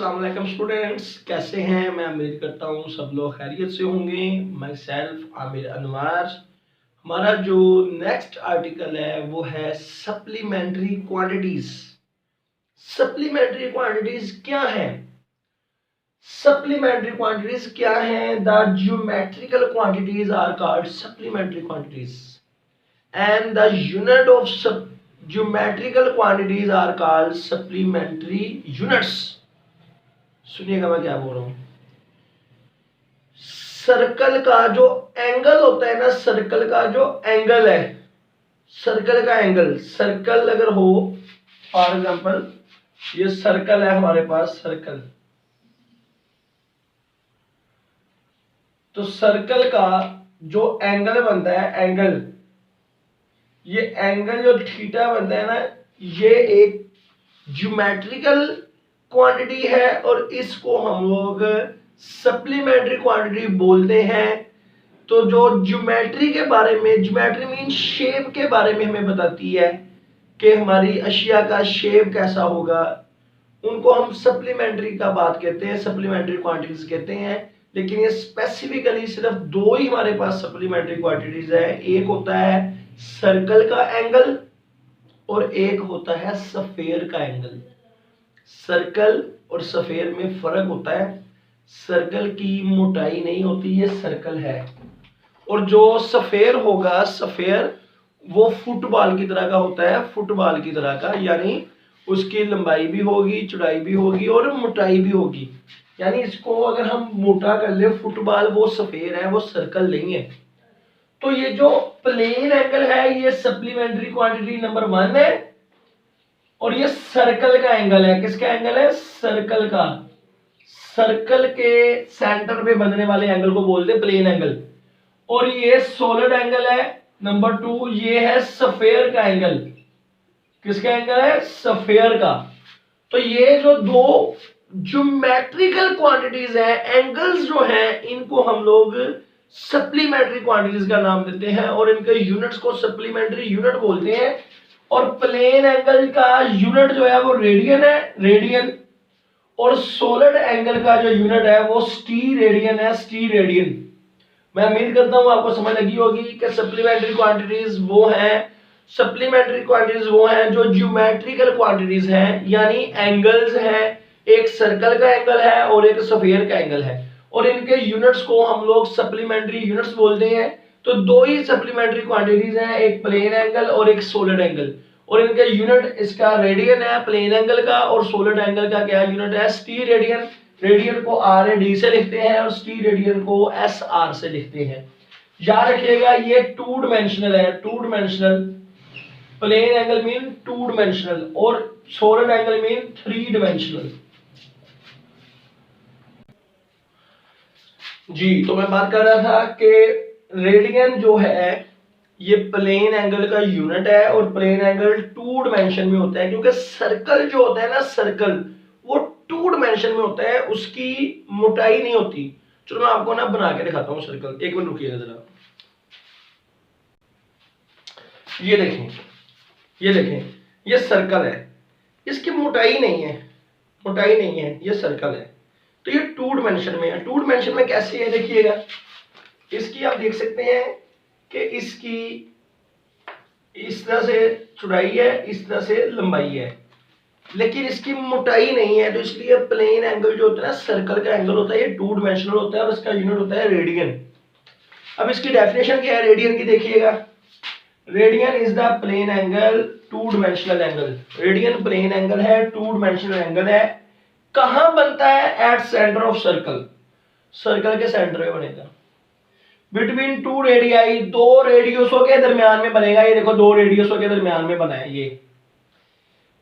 अस्सलाम वालेकुम स्टूडेंट्स, कैसे हैं? मैं उम्मीद करता हूँ सब लोग खैरियत से होंगे। My self Aamir Anwar. हमारा जो नेक्स्ट आर्टिकल है वो है सप्लीमेंट्री क्वांटिटीज। सप्लीमेंट्री क्वांटिटीज क्या है? सप्लीमेंट्री क्वांटिटीज क्या है? The geometrical quantities are called supplementary quantities and the unit of geometrical quantities are called supplementary units। सुनिएगा मैं क्या बोल रहा हूं। सर्कल का जो एंगल होता है ना, सर्कल का जो एंगल है, सर्कल का एंगल, सर्कल अगर हो, फॉर एग्जांपल ये सर्कल है हमारे पास, सर्कल, तो सर्कल का जो एंगल बनता है, एंगल, ये एंगल जो थीटा बनता है ना, ये एक ज्योमेट्रिकल क्वांटिटी है और इसको हम लोग सप्लीमेंट्री क्वांटिटी बोलते हैं। तो जो ज्योमेट्री के बारे में, ज्योमेट्री मीन शेप के बारे में हमें बताती है कि हमारी अशिया का शेप कैसा होगा, उनको हम सप्लीमेंट्री का बात कहते हैं, सप्लीमेंट्री क्वांटिटीज कहते हैं। लेकिन ये स्पेसिफिकली सिर्फ दो ही हमारे पास सप्लीमेंट्री क्वांटिटीज है। एक होता है सर्कल का एंगल और एक होता है सफेयर का एंगल। सर्कल और सफेयर में फर्क होता है। सर्कल की मोटाई नहीं होती, ये सर्कल है, और जो सफेयर होगा, सफेयर वो फुटबॉल की तरह का होता है, फुटबॉल की तरह का, यानी उसकी लंबाई भी होगी, चौड़ाई भी होगी और मोटाई भी होगी। यानी इसको अगर हम मोटा कर ले, फुटबॉल वो सफेयर है, वो सर्कल नहीं है। तो ये जो प्लेन एंगल है ये सप्लीमेंट्री क्वांटिटी नंबर 1 है, और ये सर्कल का एंगल है। किसका एंगल है? सर्कल का। सर्कल के सेंटर पे बनने वाले एंगल को बोलते हैं प्लेन एंगल। और ये सॉलिड एंगल है नंबर 2, ये है सफेयर का एंगल। किसका एंगल है? सफेयर का। तो ये जो दो ज्योमेट्रिकल क्वांटिटीज है, एंगल्स जो हैं, इनको हम लोग सप्लीमेंट्री क्वांटिटीज का नाम देते हैं और इनके यूनिट्स को सप्लीमेंट्री यूनिट बोलते हैं। और प्लेन एंगल का यूनिट जो है वो रेडियन है, रेडियन, और सॉलिड एंगल का जो यूनिट है वो स्टीरेडियन है, स्टीरेडियन। मैं उम्मीद करता हूं आपको समझ लगी होगी कि सप्लीमेंट्री क्वांटिटीज वो हैं, सप्लीमेंट्री क्वांटिटीज वो हैं जो ज्योमेट्रिकल क्वांटिटीज हैं, यानी एंगल्स हैं। एक सर्कल का एंगल है और एक सफेयर का एंगल है, और इनके यूनिट्स को हम लोग सप्लीमेंट्री यूनिट्स बोलते हैं। तो दो ही सप्लीमेंट्री क्वांटिटीज हैं, एक प्लेन एंगल और एक सॉलिड एंगल, और इनके यूनिट, इसका रेडियन है प्लेन एंगल का, और सॉलिड स्टीरेडियन का क्या यूनिट है? स्टीरेडियन। रेडियन को आर ए डी से लिखते हैं और स्टीरेडियन को एस आर से लिखते हैं। याद रखिएगा ये टू डिमेंशनल है, two dimensional. Plane angle mean two dimensional और solid angle mean three dimensional. जी, तो मैं बात कर रहा था कि रेडियन जो है ये प्लेन एंगल का यूनिट है, और प्लेन एंगल टू डिमेंशन में होता है, क्योंकि सर्कल जो होता है ना, सर्कल वो टू डिमेंशन में होता है, उसकी मोटाई नहीं होती। चलो मैं आपको ना बना के दिखाता हूँ सर्कल, एक मिनट रुकिएगा जरा। ये देखें, ये देखें, ये सर्कल है, इसकी मोटाई नहीं है, मोटाई नहीं है, ये सर्कल है। तो ये टू डिमेंशन में है। टू डिमेंशन में कैसे है देखिएगा, इसकी आप देख सकते हैं कि इसकी इस तरह से चौड़ाई है, इस तरह से लंबाई है, लेकिन इसकी मोटाई नहीं है। तो इसलिए प्लेन एंगल जो होता है ना, सर्कल का एंगल होता है, ये टू डिमेंशनल होता है और इसका यूनिट होता है रेडियन। अब इसकी डेफिनेशन क्या है रेडियन की, देखिएगा। Radian is the plane angle, two dimensional angle. Radian plane angle है, टू डिमेंशनल एंगल है। कहां बनता है? At centre of circle, circle के सेंटर में बनेगा। बिटवीन टू रेडियाई, दो रेडियसों के दरमियान में बनेगा। ये देखो, दो रेडियसों के दरमियान में बना है ये।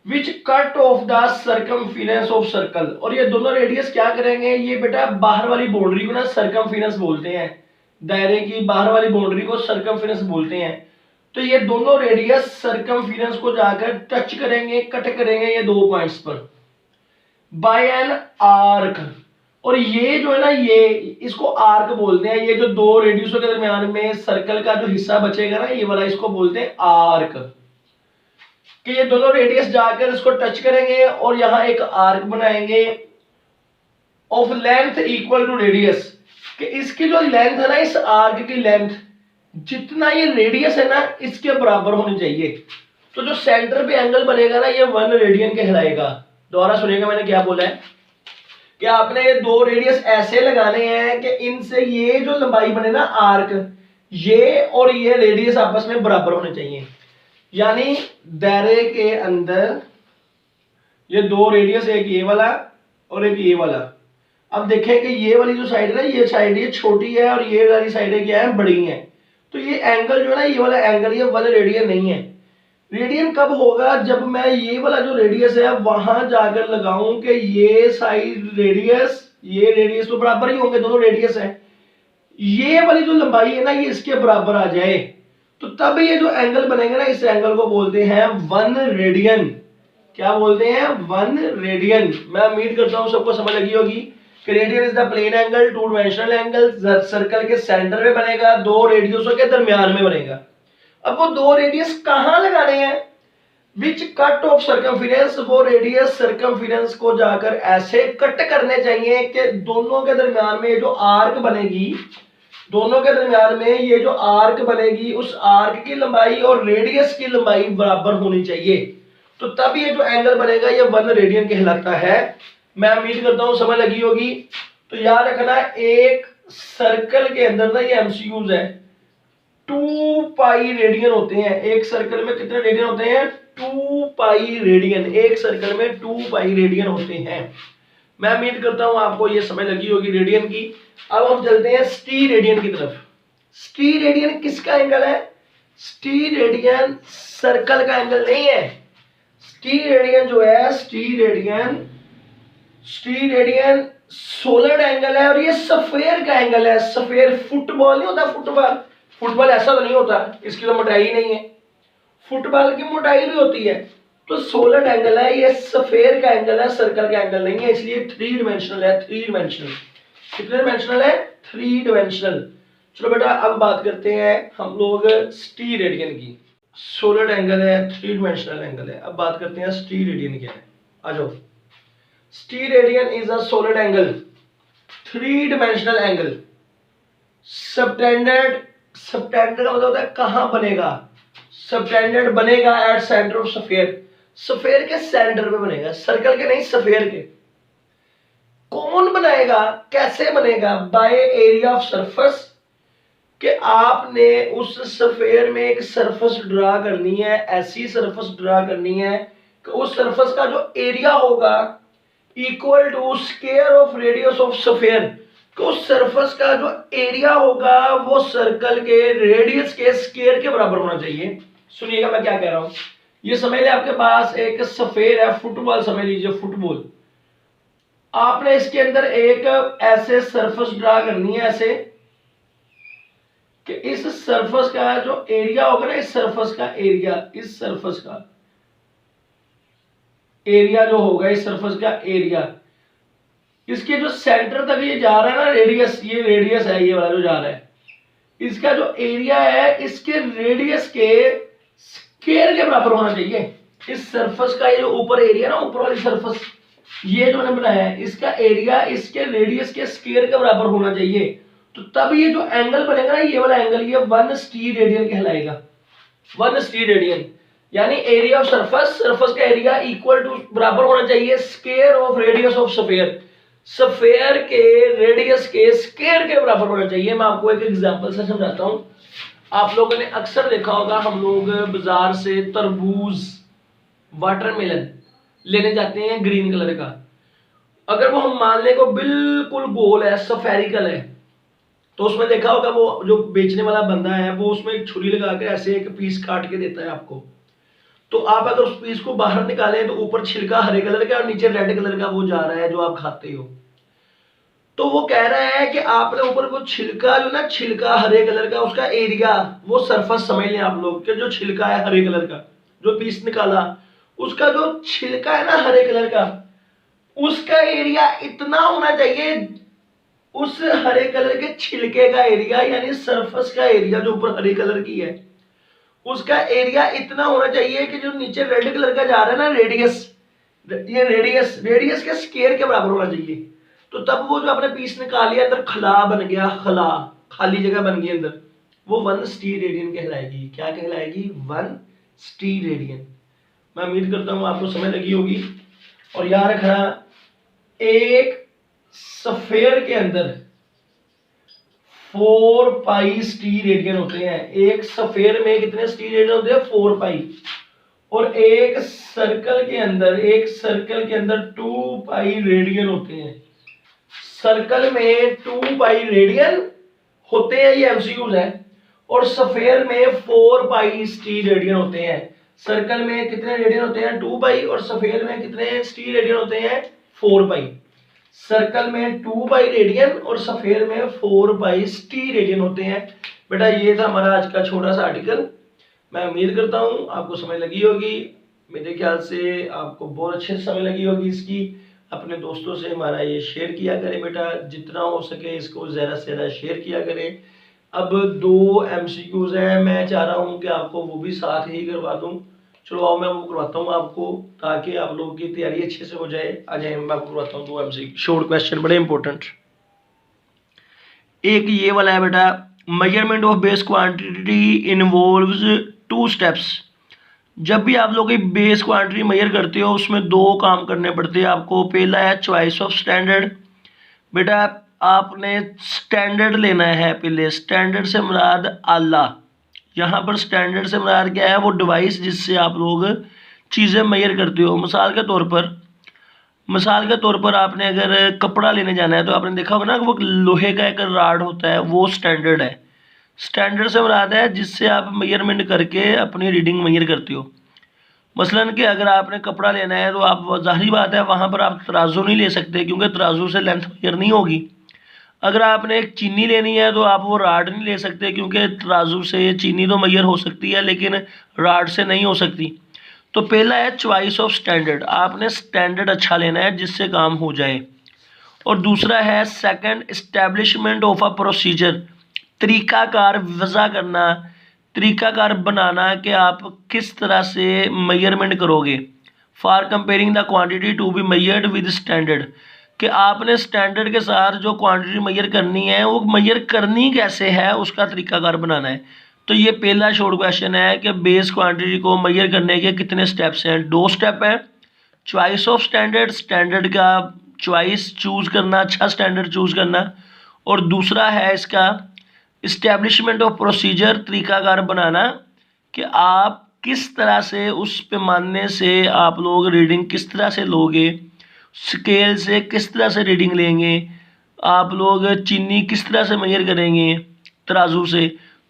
Which cut off the circumference of circle, और ये दोनों रेडियस क्या करेंगे? ये बेटा बाहर वाली बाउंड्री को ना सर्कमफिरेंस बोलते हैं, दायरे की बाहर वाली बाउंड्री को सर्कमफिरेंस बोलते हैं। तो ये दोनों रेडियस सर्कमफिरेंस को जाकर टच करेंगे, कट करेंगे ये दो पॉइंट्स पर बाय एन आर्क। और ये जो है ना, ये इसको आर्क बोलते हैं। ये जो दो रेडियसों के दरमियान में सर्कल का जो हिस्सा बचेगा ना, ये वाला, इसको बोलते हैं आर्क। कि ये दोनों रेडियस जाकर इसको टच करेंगे और यहाँ एक आर्क बनाएंगे, of length equal to radius, कि इसकी जो लेंथ है ना, इस आर्क की लेंथ जितना ये रेडियस है ना इसके बराबर होनी चाहिए। तो जो सेंटर पे एंगल बनेगा ना ये 1 रेडियन कहलाएगा। दोबारा सुनिएगा मैंने क्या बोला है कि आपने ये 2 रेडियस ऐसे लगाने हैं कि इनसे ये जो लंबाई बने ना आर्क, ये और ये रेडियस आपस में बराबर होने चाहिए। यानी दायरे के अंदर ये 2 रेडियस, एक ये वाला और एक ये वाला। अब देखें कि ये वाली जो साइड है ना, ये साइड ये छोटी है और ये वाली साइड क्या है, बड़ी है। तो ये एंगल जो है ना, ये वाला एंगल ये 1 रेडियन नहीं है। रेडियन कब होगा, जब मैं ये वाला जो रेडियस है वहां जाकर लगाऊं कि ये साइड रेडियस, ये रेडियस तो बराबर ही होंगे, दोनों रेडियस है, ये वाली जो लंबाई है ना ये इसके बराबर आ जाए, तो तब ये जो एंगल बनेगा ना, इस एंगल को बोलते हैं 1 रेडियन। क्या बोलते हैं, 1 रेडियन। मैं उम्मीद करता हूं सबको समझ लगी होगी कि radian is the plane angle, 2 dimensional angle, circle के सेंटर में बनेगा, 2 रेडियसों के दरमियान में बनेगा। अब वो 2 रेडियस कहां लगाने हैं, विच कट ऑफ सर्कमफिरेंस, वो रेडियस सर्कमफिरेंस को जाकर ऐसे कट करने चाहिए कि दोनों के दरमियान में जो आर्क बनेगी, दोनों के दरमियान में ये जो आर्क बनेगी उस आर्क की लंबाई और रेडियस की लंबाई बराबर होनी चाहिए। तो तब ये जो एंगल बनेगा ये 1 रेडियन कहलाता है। मैं उम्मीद करता हूं समझ लगी होगी। तो याद रखना, एक सर्कल के अंदर ना, ये एमसीक्यूज है, 2 पाई रेडियन होते हैं। एक सर्कल में कितने रेडियन होते हैं, 2 पाई रेडियन। एक सर्कल में 2 पाई रेडियन होते हैं। मैं उम्मीद करता हूं आपको ये समझ लगी होगी रेडियन की। अब हम चलते हैं स्टी रेडियन की तरफ। स्टी रेडियन किसका एंगल है, स्टी रेडियन सर्कल का एंगल नहीं है। स्टी रेडियन जो है, स्टी रेडियन सोलिड एंगल है और ये सफेयर का एंगल है। सफेयर, फुटबॉल नहीं होता, फुटबॉल ऐसा तो नहीं होता, इसकी तो मोटाई ही नहीं है। फुटबॉल की मोटाई भी होती है। तो सोलिड एंगल है, ये सफेयर का एंगल है, सर्कल का एंगल नहीं है, इसलिए 3 डिमेंशनल है। 3 डिमेंशनल कितने डिमेंशनल है, 3 डिमेंशनल। चलो बेटा अब बात करते हैं हम लोग स्टी रेडियन की। सोलिड एंगल है, 3 डिमेंशनल एंगल है। अब बात करते हैं स्टी रेडियन क्या है। आ जाओ। स्टी radian is a solid angle, 3 dimensional angle. Subtended, subtended का मतलब होता है कहां बनेगा, सबटेंडेड बनेगा eight centre of sphere, sphere के सेंटर में बनेगा, सर्कल के नहीं, सफेयर के। कौन बनाएगा, कैसे बनेगा, बाय एरिया ऑफ सरफेस, कि आपने उस सफेयर में एक सरफेस ड्रा करनी है, ऐसी सरफेस ड्रा करनी है कि उस सरफेस का जो एरिया होगा equal to square of radius of sphere, कि उस सरफेस का जो एरिया होगा वो सर्कल के रेडियस के स्क्वायर के बराबर होना चाहिए। सुनिएगा मैं क्या कह रहा हूं, ये समझ ले, आपके पास एक सफेयर है, फुटबॉल समझ लीजिए, फुटबॉल। आपने इसके अंदर एक ऐसे सरफेस ड्रा करनी है, ऐसे कि इस सरफेस का जो एरिया होगा ना, इस सरफेस का एरिया, इस सरफेस का एरिया जो होगा, इस सरफेस का एरिया, इसके जो सेंटर तक ये जा रहा है ना रेडियस, ये रेडियस है, ये वाला जो जा रहा है, इसका जो एरिया है इसके रेडियस के स्क्वायर के बराबर होना चाहिए। इस सरफेस का ये जो ऊपर एरिया ना, ऊपर वाली सरफेस, ये जो मैंने बनाया है, इसका एरिया इसके रेडियस के स्क्वायर के बराबर होना चाहिए। तो तब ये जो एंगल बनेगा ना, ये वाला एंगल, ये 1 स्टी रेडियन कहलाएगा। 1 स्टी रेडियन यानी एरिया ऑफ सरफेस, सरफेस का एरिया इक्वल टू बराबर होना चाहिए square of radius of sphere, sphere के रेडियस के स्क्वायर के बराबर होना चाहिए। मैं आपको एक एग्जांपल से समझाता हूं। आप लोगों ने अक्सर देखा होगा, हम लोग बाजार से तरबूज, वाटरमेलन लेने जाते हैं ग्रीन कलर का। अगर वो हम मान लें को बिल्कुल गोल है, सफेरिकल है, तो उसमें देखा होगा वो जो बेचने वाला बंदा है वो उसमें एक छुरी लगा के ऐसे एक पीस काट के देता है आपको। तो आप अगर उस पीस को बाहर निकालें तो ऊपर छिलका हरे कलर का और नीचे रेड कलर का वो जा रहा है जो आप खाते हो। तो वो कह रहा है कि आपने ऊपर वो छिलका जो ना, छिलका हरे कलर का, उसका एरिया, वो सरफेस समझ लें आप लोग कि जो छिलका है हरे कलर का, जो पीस निकाला, उसका जो छिलका है ना हरे कलर का, उसका एरिया इतना होना चाहिए, उस हरे कलर के छिलके का एरिया यानी सरफेस का एरिया जो ऊपर हरे कलर की है, उसका एरिया इतना होना चाहिए कि जो नीचे रेड कलर का जा रहा है ना रेडियस, ये रेडियस के स्क्वायर के बराबर होना चाहिए। तो तब वो जो आपने पीस निकाल लिया अंदर खला बन गया, खला खाली जगह बन गई अंदर, वो 1 स्टीरेडियन कहलाएगी। क्या कहलाएगी? 1 स्टीरेडियन। मैं उम्मीद करता हूँ आपको समझ लगी होगी। और याद रखना, एक सफेयर के अंदर 4 पाई स्टीरेडियन होते हैं। एक सफेयर में कितने स्टीरेडियन होते हैं? 4 पाई। और एक सर्कल के अंदर 2 पाई रेडियन होते हैं। सर्कल में 2 पाई रेडियन होते हैं, ये एमसीक्यूज है। और सफेयर में 4 पाई स्टीरेडियन होते हैं। सर्कल में कितने रेडियन होते हैं? 2 पाई। और सफेयर में कितने स्टीरेडियन होते हैं? 4 पाई। सर्कल में 2 पाई रेडियन और सफेयर में 4 पाई स्टीरेडियन होते हैं। बेटा ये था हमारा आज का छोटा सा आर्टिकल। मैं उम्मीद करता हूँ आपको समझ लगी होगी। मेरे ख्याल से आपको बहुत अच्छे से समझ लगी होगी इसकी। अपने दोस्तों से हमारा ये शेयर किया करें बेटा, जितना हो सके इसको ज़्यादा से ज़्यादा शेयर किया करें। अब 2 एमसीक्यूज हैं, मैं चाह रहा हूँ कि आपको वो भी साथ ही करवा दूँ। चलो आओ मैं वो करवाता हूँ आपको, ताकि आप लोगों की तैयारी अच्छे से हो जाए। आ जाए, मैं आपको करवाता हूँ 2 एमसीक्यू शॉर्ट क्वेश्चन, बड़े इंपॉर्टेंट। एक ये वाला है बेटा, measurement of base quantity involves 2 steps. जब भी आप लोग बेस क्वांटिटी मेजर करते हो उसमें 2 काम करने पड़ते हैं आपको। पहला है चॉइस ऑफ स्टैंडर्ड। बेटा आपने स्टैंडर्ड लेना है। पहले स्टैंडर्ड से मुराद आला। यहाँ पर स्टैंडर्ड से मुराद क्या है? वो डिवाइस जिससे आप लोग चीज़ें मेजर करते हो। मिसाल के तौर पर आपने अगर कपड़ा लेने जाना है तो आपने देखा होगा ना कि वो लोहे का एक राड होता है, वो स्टैंडर्ड है। स्टैंडर्ड से मुराद है जिससे आप मेजरमेंट करके अपनी रीडिंग मेजर करते हो। मसलन कि अगर आपने कपड़ा लेना है तो आप, जाहिर बात है, वहाँ पर आप तराजू नहीं ले सकते क्योंकि तराजू से लेंथ मेजर नहीं होगी। अगर आपने एक चीनी लेनी है तो आप वो राड नहीं ले सकते क्योंकि तराजू से चीनी तो मेजर हो सकती है लेकिन राड से नहीं हो सकती। तो पहला है चॉइस ऑफ स्टैंडर्ड। आपने स्टैंडर्ड अच्छा लेना है जिससे काम हो जाए। और दूसरा है second, establishment of a procedure. तरीकाकार वज़ा करना, तरीकाकार बनाना कि आप किस तरह से मेजरमेंट करोगे। For comparing the quantity to be measured with standard, कि आपने स्टैंडर्ड के साथ जो क्वांटिटी मेजर करनी है वो मेजर करनी कैसे है, उसका तरीकाकार बनाना है। तो ये पहला शॉर्ट क्वेश्चन है कि बेस क्वांटिटी को मेजर करने के कितने स्टेप्स हैं? 2 स्टेप हैं। चॉइस ऑफ स्टैंडर्ड, स्टैंडर्ड का चॉइस चूज़ करना, अच्छा स्टैंडर्ड चूज़ करना। और दूसरा है इसका इस्टेब्लिशमेंट ऑफ प्रोसीजर, तरीकाकार बनाना कि आप किस तरह से उस पैमाने से आप लोग रीडिंग किस तरह से लोगे, स्केल से किस तरह से रीडिंग लेंगे, आप लोग चीनी किस तरह से मेजर करेंगे तराजू से।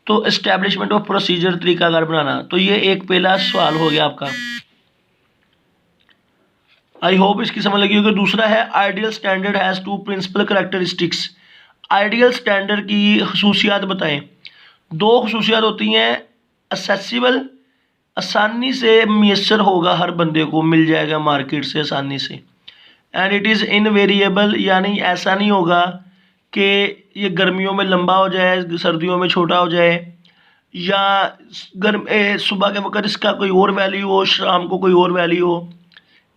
तो इस्टेब्लिशमेंट ऑफ प्रोसीजर, तरीकाकार बनाना। तो ये एक पहला सवाल हो गया आपका। आई होप इसकी समझ लगी होगी। दूसरा है ideal standard has 2 principal characteristics. Ideal standard की खसूसियात बताएं। 2 खसूसियात होती हैं, असेसिबल, आसानी से मैसर होगा, हर बंदे को मिल जाएगा मार्केट से आसानी से। एंड इट इज़ इनवेरिएबल, यानी ऐसा नहीं होगा कि ये गर्मियों में लंबा हो जाए, सर्दियों में छोटा हो जाए, या सुबह के वक्त इसका कोई और वैल्यू हो, शाम को कोई और वैल्यू हो।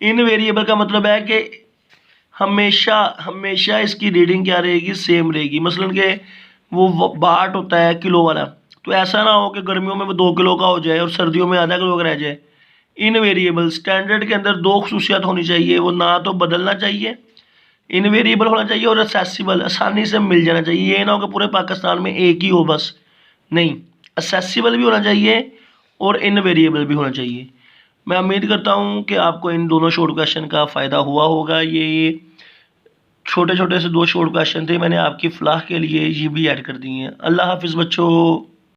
इनवेरिएबल का मतलब है कि हमेशा इसकी रीडिंग क्या रहेगी? सेम रहेगी। मसलन कि वो बाट होता है किलो वाला, तो ऐसा ना हो कि गर्मियों में वो 2 किलो का हो जाए और सर्दियों में आधा किलो का रह जाए। इनवेरिएबल स्टैंडर्ड के अंदर 2 खसूसियात होनी चाहिए, वो ना तो बदलना चाहिए, इनवेरिएबल होना चाहिए, और असेसिबल, आसानी से मिल जाना चाहिए। ये ना हो कि पूरे पाकिस्तान में एक ही हो बस, नहीं, असेसिबल भी होना चाहिए और इनवेरिएबल भी होना चाहिए। मैं उम्मीद करता हूँ कि आपको इन दोनों शॉर्ट क्वेश्चन का फ़ायदा हुआ होगा। ये छोटे छोटे से 2 शॉर्ट क्वेश्चन थे, मैंने आपकी फलाह के लिए ये भी ऐड कर दिए हैं। अल्लाह हाफिज़ बच्चों।